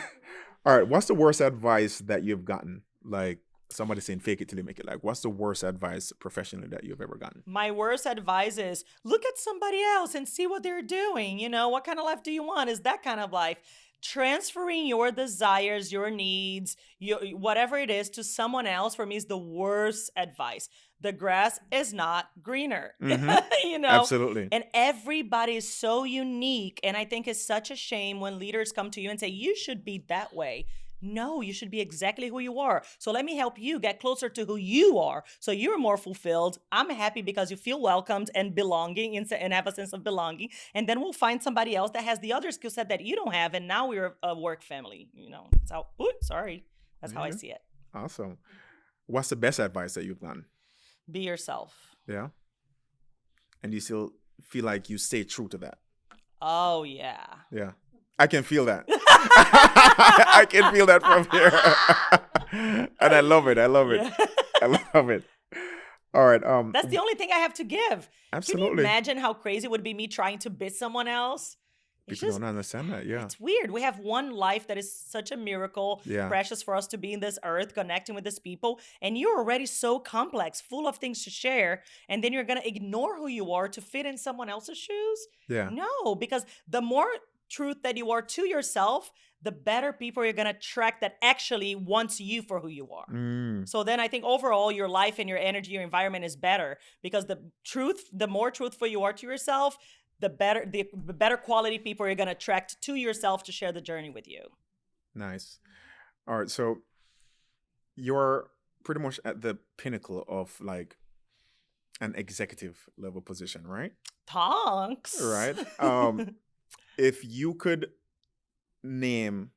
All right. What's the worst advice that you've gotten? Like somebody saying fake it till you make it. Like, what's the worst advice professionally that you've ever gotten? My worst advice is look at somebody else and see what they're doing. You know, what kind of life do you want? Is that kind of life? Transferring your desires, your needs, whatever it is to someone else for me is the worst advice. The grass is not greener, you know? Absolutely. And everybody is so unique. And I think it's such a shame when leaders come to you and say, you should be that way. No, you should be exactly who you are. So let me help you get closer to who you are. So you're more fulfilled. I'm happy because you feel welcomed and belonging and have a sense of belonging. And then we'll find somebody else that has the other skill set that you don't have. And now we're a work family. You know, that's how, that's how I see it. Awesome. What's the best advice that you've gotten? Be yourself. Yeah. And you still feel like you stay true to that? Oh, yeah. Yeah. I can feel that. I can feel that from here. And I love it. I love it. Yeah. I love it. All right. That's the only thing I have to give. Absolutely. Can you imagine how crazy it would be me trying to be someone else? People don't understand that. Yeah. It's weird. We have one life that is such a miracle, precious for us to be in this earth, connecting with these people. And you're already so complex, full of things to share. And then you're going to ignore who you are to fit in someone else's shoes? Yeah. No, because the more truth that you are to yourself, the better people you're going to attract that actually wants you for who you are. So then I think overall your life and your energy, your environment is better because the more truthful you are to yourself, the better quality people you're going to attract to yourself to share the journey with you. Nice. All right. So you're pretty much at the pinnacle of like an executive level position, right? Thanks. Right. If you could name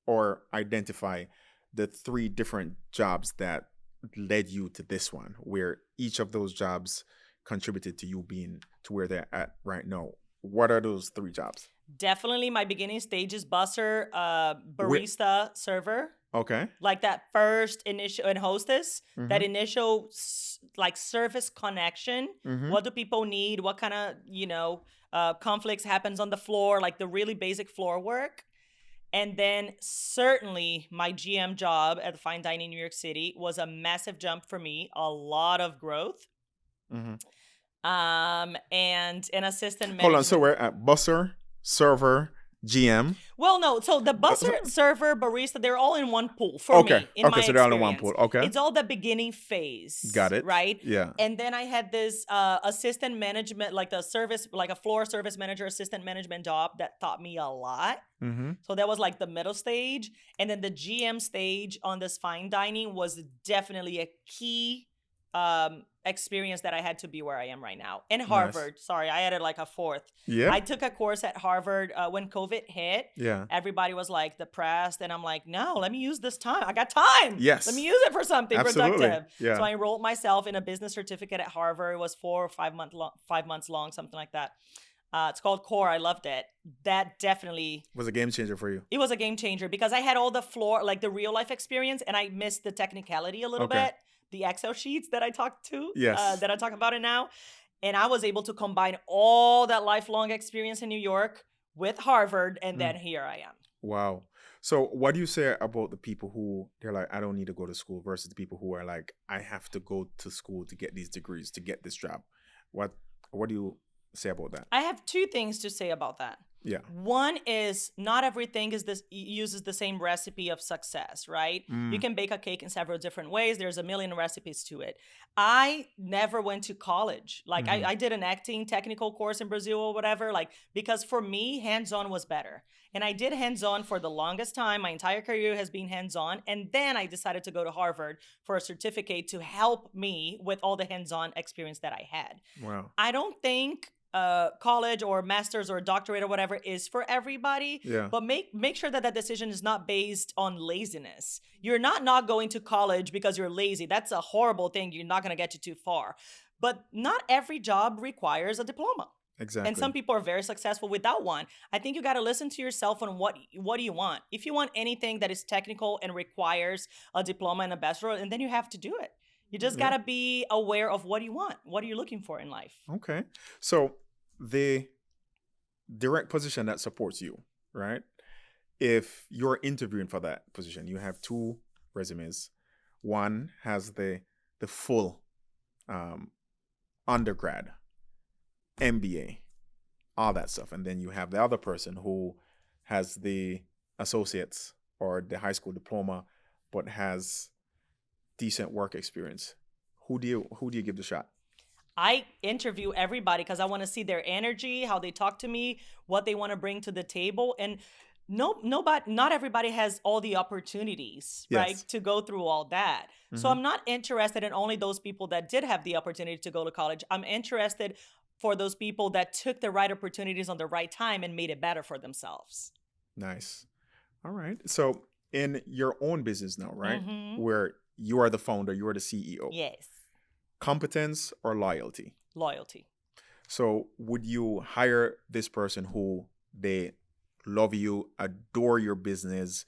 or identify the 3 different jobs that led you to this one, where each of those jobs contributed to you being to where they're at right now, what are those 3 jobs? Definitely my beginning stages, busser, barista, server. Okay. Like that first initial, and hostess, that initial like service connection. What do people need? What kind of, conflicts happens on the floor, like the really basic floor work. And then certainly my GM job at the Fine Dining in New York City was a massive jump for me, a lot of growth. And an assistant manager. Hold on, so we're at busser, server, GM. Well, no. So the busser, server, barista, they're all in one pool for me. In my so they're all in one pool. Okay. It's all the beginning phase. Got it. Right? Yeah. And then I had this assistant management, like a floor service manager, assistant management job that taught me a lot. So that was like the middle stage. And then the GM stage on this fine dining was definitely a key experience that I had to be where I am right now. And Harvard, sorry, I added like a 4th. Yeah. I took a course at Harvard when COVID hit. Yeah. Everybody was like depressed. And I'm like, no, let me use this time. I got time. Yes. Let me use it for something productive. Yeah. So I enrolled myself in a business certificate at Harvard. It was 4 or 5 months long, something like that. It's called Core. I loved it. That definitely was a game changer for you. It was a game changer because I had all the floor, like the real life experience, and I missed the technicality a little bit. The Excel sheets that I talk about it now. And I was able to combine all that lifelong experience in New York with Harvard. And then here I am. Wow. So what do you say about the people who they're like, I don't need to go to school versus the people who are like, I have to go to school to get these degrees, to get this job? What do you say about that? I have 2 things to say about that. Yeah. One is not everything uses the same recipe of success, right? You can bake a cake in several different ways. There's a million recipes to it. I never went to college. Like I did an acting technical course in Brazil or whatever, like, because for me, hands-on was better. And I did hands-on for the longest time. My entire career has been hands-on. And then I decided to go to Harvard for a certificate to help me with all the hands-on experience that I had. Wow. I don't think college or master's or doctorate or whatever is for everybody. Yeah. But make sure that decision is not based on laziness. You're not going to college because you're lazy. That's a horrible thing. You're not going to get you too far. But not every job requires a diploma. Exactly. And some people are very successful without one. I think you got to listen to yourself on what do you want. If you want anything that is technical and requires a diploma and a bachelor, and then you have to do it. You just got to be aware of what you want. What are you looking for in life? Okay. So the direct position that supports you, right? If you're interviewing for that position, you have 2 resumes. One has the full undergrad, MBA, all that stuff. And then you have the other person who has the associates or the high school diploma, but has decent work experience. Who do you give the shot? I interview everybody because I want to see their energy, how they talk to me, what they want to bring to the table. And not everybody has all the opportunities, Yes. right, to go through all that. So I'm not interested in only those people that did have the opportunity to go to college. I'm interested for those people that took the right opportunities on the right time and made it better for themselves. Nice. All right. So in your own business now, right, Mhm. where you are the founder, you are the CEO, Yes. competence or loyalty? Loyalty. So would you hire this person who they love you, adore your business,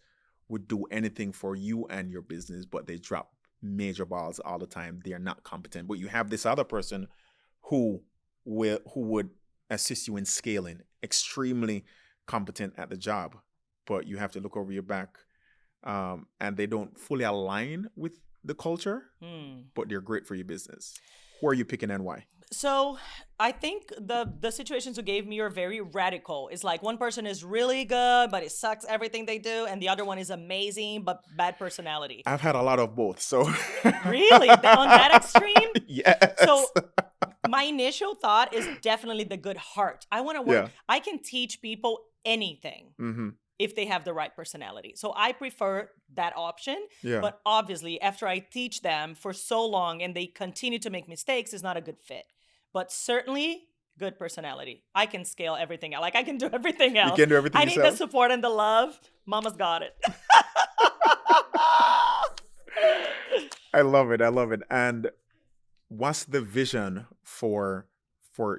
would do anything for you and your business, but they drop major balls all the time? They are not competent. But you have this other person who would assist you in scaling, extremely competent at the job, but you have to look over your back, and they don't fully align with the culture, but they're great for your business. Who are you picking and why? So I think the situations you gave me are very radical. It's like one person is really good, but it sucks everything they do, and the other one is amazing, but bad personality. I've had a lot of both, so Really? On that extreme? yes. So my initial thought is definitely the good heart. I want to work. Yeah. I can teach people anything if they have the right personality. So I prefer that option. Yeah. But obviously, after I teach them for so long and they continue to make mistakes, it's not a good fit. But certainly, good personality. I can scale everything out. Like, I can do everything else. You can do everything I need yourself? the support and the love. Mama's got it. I love it. And what's the vision for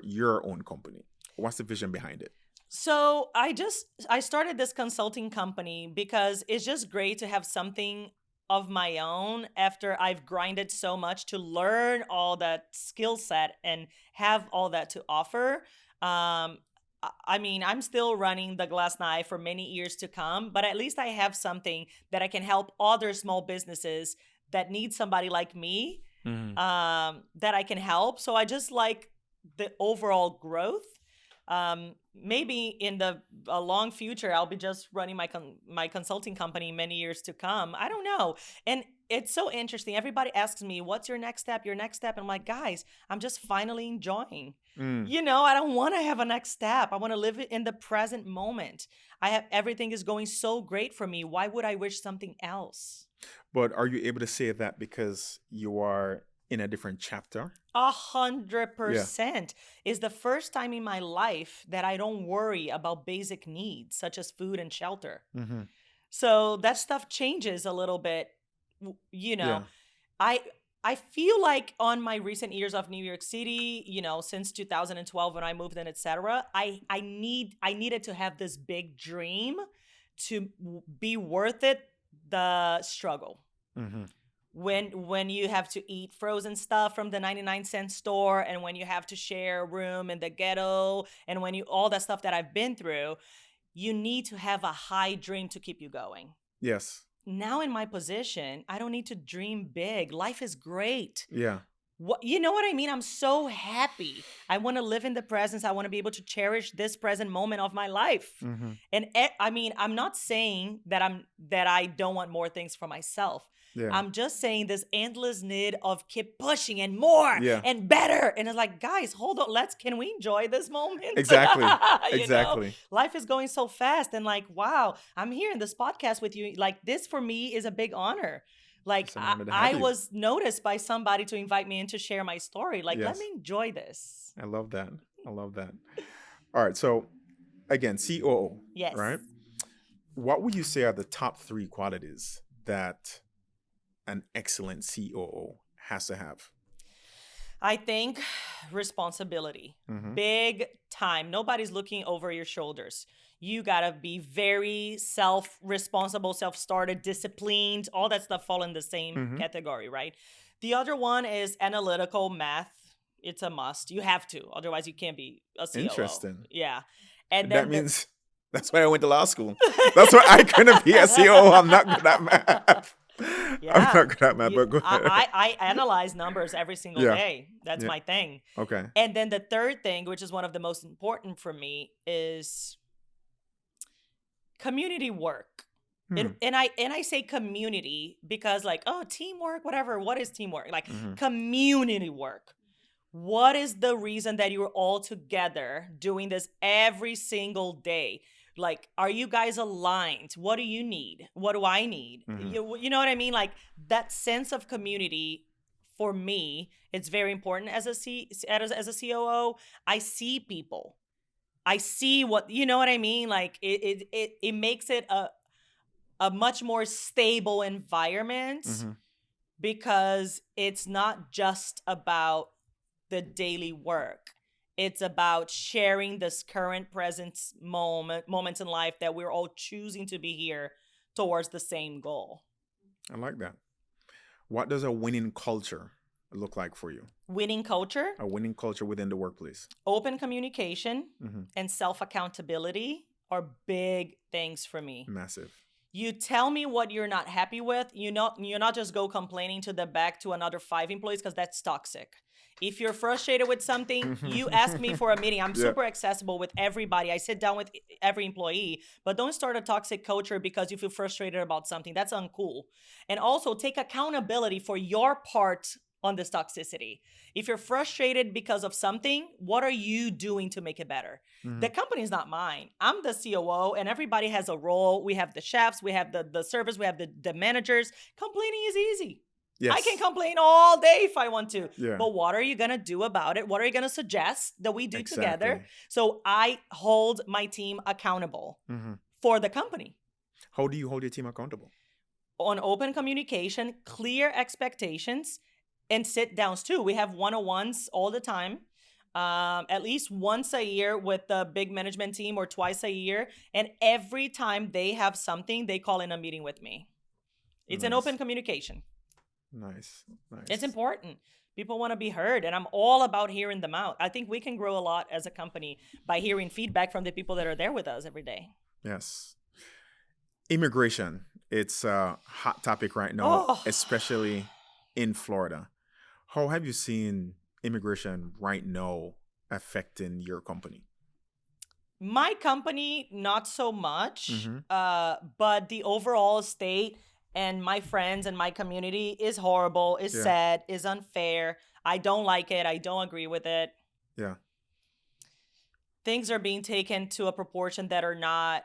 your own company? What's the vision behind it? So I started this consulting company because it's just great to have something of my own after I've grinded so much to learn all that skill set and have all that to offer. I mean, I'm still running the Glass Knife for many years to come, but at least I have something that I can help other small businesses that need somebody like me, that I can help. So I just like the overall growth. Maybe in a long future, I'll be just running my consulting company many years to come. I don't know. And it's so interesting. Everybody asks me, what's your next step? Your next step? And I'm like, guys, I'm just finally enjoying. You know, I don't want to have a next step. I want to live it in the present moment. Everything is going so great for me. Why would I wish something else? But are you able to say that because you are in a different chapter? 100%. Is the first time in my life that I don't worry about basic needs such as food and shelter. So that stuff changes a little bit. You know, I feel like on my recent years of New York City, you know, since 2012 when I moved in, etc., I needed to have this big dream to be worth it, the struggle. When you have to eat frozen stuff from the 99-cent store, and when you have to share a room in the ghetto, and all that stuff that I've been through, you need to have a high dream to keep you going. Yes. Now in my position, I don't need to dream big. Life is great. Yeah. You know what I mean? I'm so happy. I want to live in the presence. I want to be able to cherish this present moment of my life. And I mean, I'm not saying that I don't want more things for myself. Yeah. I'm just saying this endless need of keep pushing and more and better. And it's like, guys, hold on. Can we enjoy this moment? Exactly. You Exactly. know? Life is going so fast. And like, wow, I'm here in this podcast with you. Like, this for me is a big honor. Like, I was noticed by somebody to invite me in to share my story. Like, let me enjoy this. I love that. I love that. All right. So again, COO, Yes. right? What would you say are the top 3 qualities that an excellent COO has to have? I think responsibility, big time. Nobody's looking over your shoulders. You gotta be very self-responsible, self-started, disciplined. All that stuff fall in the same category, right? The other one is analytical math. It's a must. You have to, otherwise you can't be a COO. Interesting. Yeah, and That then means that's why I went to law school. That's why I couldn't be a COO. I'm not good at math. yeah, I'm not good at math, but go ahead. I analyze numbers every single Yeah. day. That's Yeah. my thing. Okay. And then the third thing, which is one of the most important for me, is community work. And I say community because, like, oh, teamwork, whatever. What is teamwork? Like, community work. What is the reason that you're all together doing this every single day? Like, are you guys aligned? What do you need? What do I need? You know what I mean? Like, that sense of community, for me, it's very important as a COO. I see people. I see what, you know what I mean? Like, it makes it a much more stable environment because it's not just about the daily work. It's about sharing this current present moments in life that we're all choosing to be here towards the same goal. I like that. What does a winning culture look like for you? Winning culture, A winning culture within the workplace. open communication, and self-accountability are big things for me. Massive. You tell me what you're not happy with. You're not just go complaining to the back to another 5 employees, because that's toxic. If you're frustrated with something, you ask me for a meeting. I'm super accessible with everybody. I sit down with every employee, but don't start a toxic culture because you feel frustrated about something. That's uncool. And also take accountability for your part on this toxicity. If you're frustrated because of something, what are you doing to make it better? The company's not mine. I'm the COO, and everybody has a role. We have the chefs, we have the servers, we have the managers. Complaining is easy. Yes. I can complain all day if I want to. Yeah. But what are you going to do about it? What are you going to suggest that we do together? Exactly. So I hold my team accountable for the company. How do you hold your team accountable? On open communication, clear expectations, and sit downs too. We have one-on-ones all the time. At least once a year with the big management team, or twice a year. And every time they have something, they call in a meeting with me. It's an open communication. Nice. It's important. People want to be heard, and I'm all about hearing them out. I think we can grow a lot as a company by hearing feedback from the people that are there with us every day. Yes. Immigration. It's a hot topic right now, especially in Florida. How have you seen immigration right now affecting your company? My company, not so much, but the overall state and my friends and my community is horrible, is sad, is unfair. I don't like it. I don't agree with it. Yeah. Things are being taken to a proportion that are not,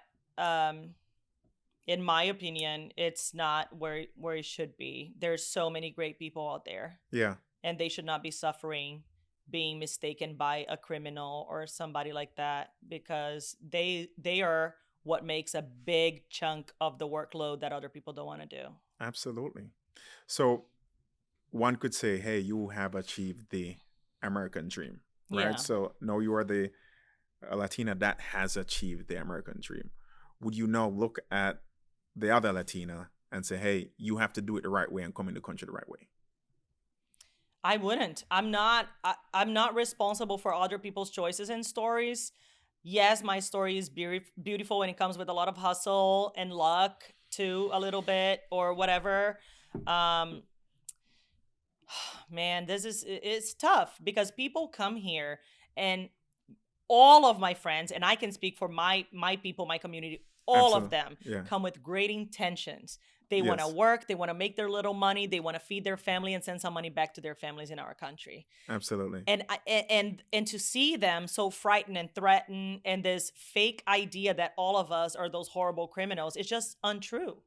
in my opinion, it's not where it should be. There's so many great people out there. Yeah. And they should not be suffering being mistaken by a criminal or somebody like that, because they are what makes a big chunk of the workload that other people don't want to do. Absolutely. So one could say, hey, you have achieved the American dream, right? Yeah. So now you are the Latina that has achieved the American dream. Would you now look at the other Latina and say, hey, you have to do it the right way and come in the country the right way? I wouldn't. I'm not responsible for other people's choices and stories. Yes, my story is beautiful, and it comes with a lot of hustle and luck too, a little bit, or whatever. Man, it's tough because people come here, and all of my friends, and I can speak for my people, my community, all of them come with great intentions. They want to work. They want to make their little money. They want to feed their family and send some money back to their families in our country. Absolutely. And to see them so frightened and threatened, and this fake idea that all of us are those horrible criminals, it's just untrue.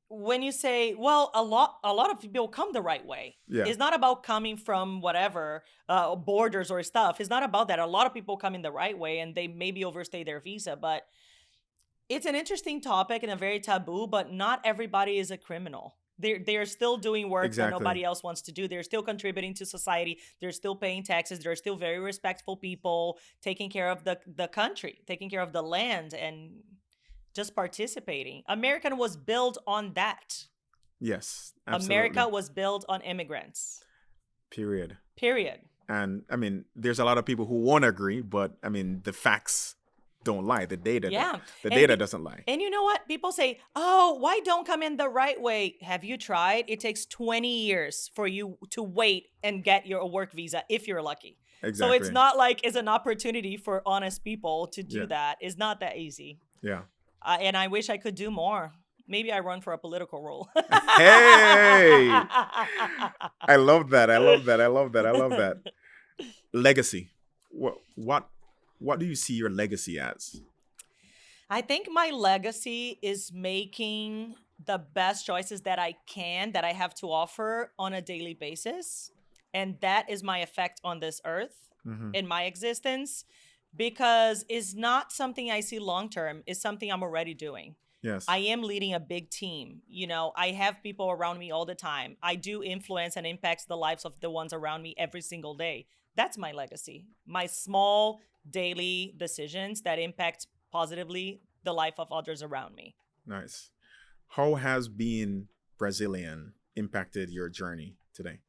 when you say, well, a lot of people come the right way. Yeah. It's not about coming from whatever borders or stuff. It's not about that. A lot of people come in the right way and they maybe overstay their visa, but it's an interesting topic and a very taboo, but not everybody is a criminal. They're still doing work that nobody else wants to do. They're still contributing to society. They're still paying taxes. They're still very respectful people, taking care of the country, taking care of the land, and just participating. America was built on that. Yes, absolutely. America was built on immigrants. Period. And I mean, there's a lot of people who won't agree, but I mean, the facts don't lie. The data, data doesn't lie. And you know what? People say, oh, why don't come in the right way? Have you tried? It takes 20 years for you to wait and get your work visa if you're lucky. Exactly. So it's not like it's an opportunity for honest people to do that. It's not that easy. Yeah. And I wish I could do more. Maybe I run for a political role. Hey! I love that. Legacy. What do you see your legacy as? I think my legacy is making the best choices that I have to offer on a daily basis. And that is my effect on this earth, in my existence, because it's not something I see long-term. It's something I'm already doing. Yes. I am leading a big team. You know, I have people around me all the time. I do influence and impact the lives of the ones around me every single day. That's my legacy. My small daily decisions that impact positively the life of others around me. Nice. How has being Brazilian impacted your journey today?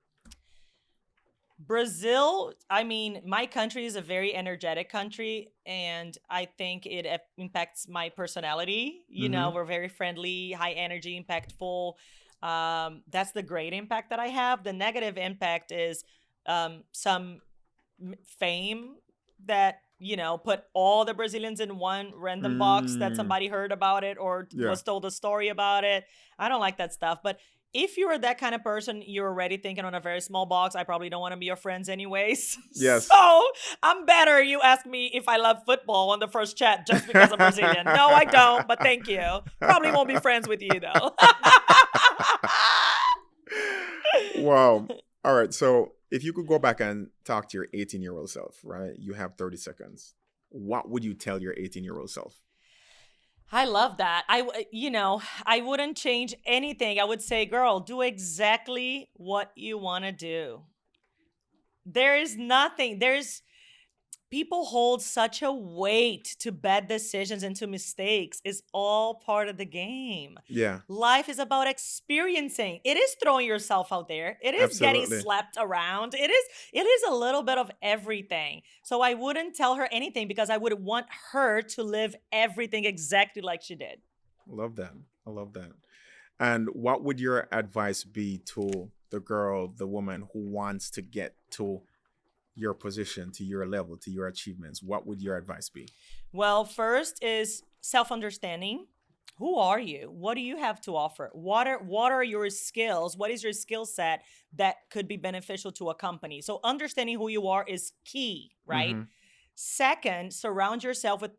Brazil, I mean, my country is a very energetic country, and I think it impacts my personality. You know, we're very friendly, high energy, impactful. That's the great impact that I have. The negative impact is some fame that, you know, put all the Brazilians in one random box that somebody heard about it or was told a story about it. I don't like that stuff. But if you're that kind of person, you're already thinking on a very small box. I probably don't want to be your friends anyways. Yes. So I'm better. You ask me if I love football on the first chat just because I'm Brazilian. No, I don't, but thank you. Probably won't be friends with you though. Wow. All right. So if you could go back and talk to your 18-year-old self, right? You have 30 seconds. What would you tell your 18-year-old self? I love that. I wouldn't change anything. I would say, girl, do exactly what you want to do. People hold such a weight to bad decisions and to mistakes. It's all part of the game. Yeah. Life is about experiencing. It is throwing yourself out there. It is getting slapped around. It is a little bit of everything. So I wouldn't tell her anything because I would want her to live everything exactly like she did. I love that. And what would your advice be to the girl, the woman who wants to get to your position, to your level, to your achievements? What would your advice be? Well, first is self-understanding. Who are you? What do you have to offer? What are your skills? What is your skill set that could be beneficial to a company? So understanding who you are is key, right? Second, surround yourself with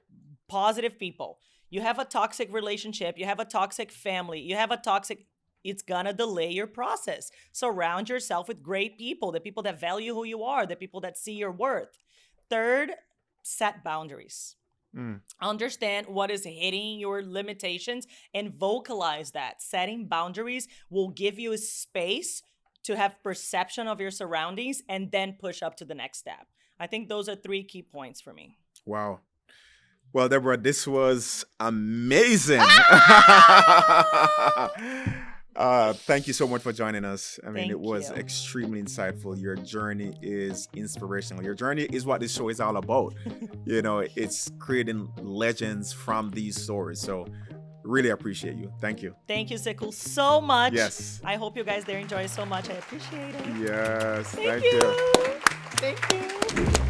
positive people. You have a toxic relationship. You have a toxic family. You have a toxic... It's gonna delay your process. Surround yourself with great people, the people that value who you are, the people that see your worth. Third, set boundaries. Understand what is hitting your limitations and vocalize that. Setting boundaries will give you a space to have perception of your surroundings and then push up to the next step. I think those are 3 key points for me. Wow. Well, Deborah, this was amazing. Thank you so much for joining us. I mean, it was extremely insightful. Your journey is inspirational. Your journey is what this show is all about. You know, it's creating legends from these stories. So really appreciate you. Thank you. Thank you, Sekou, so much. Yes. I hope you guys there enjoy it so much. I appreciate it. Yes. Thank you. Thank you.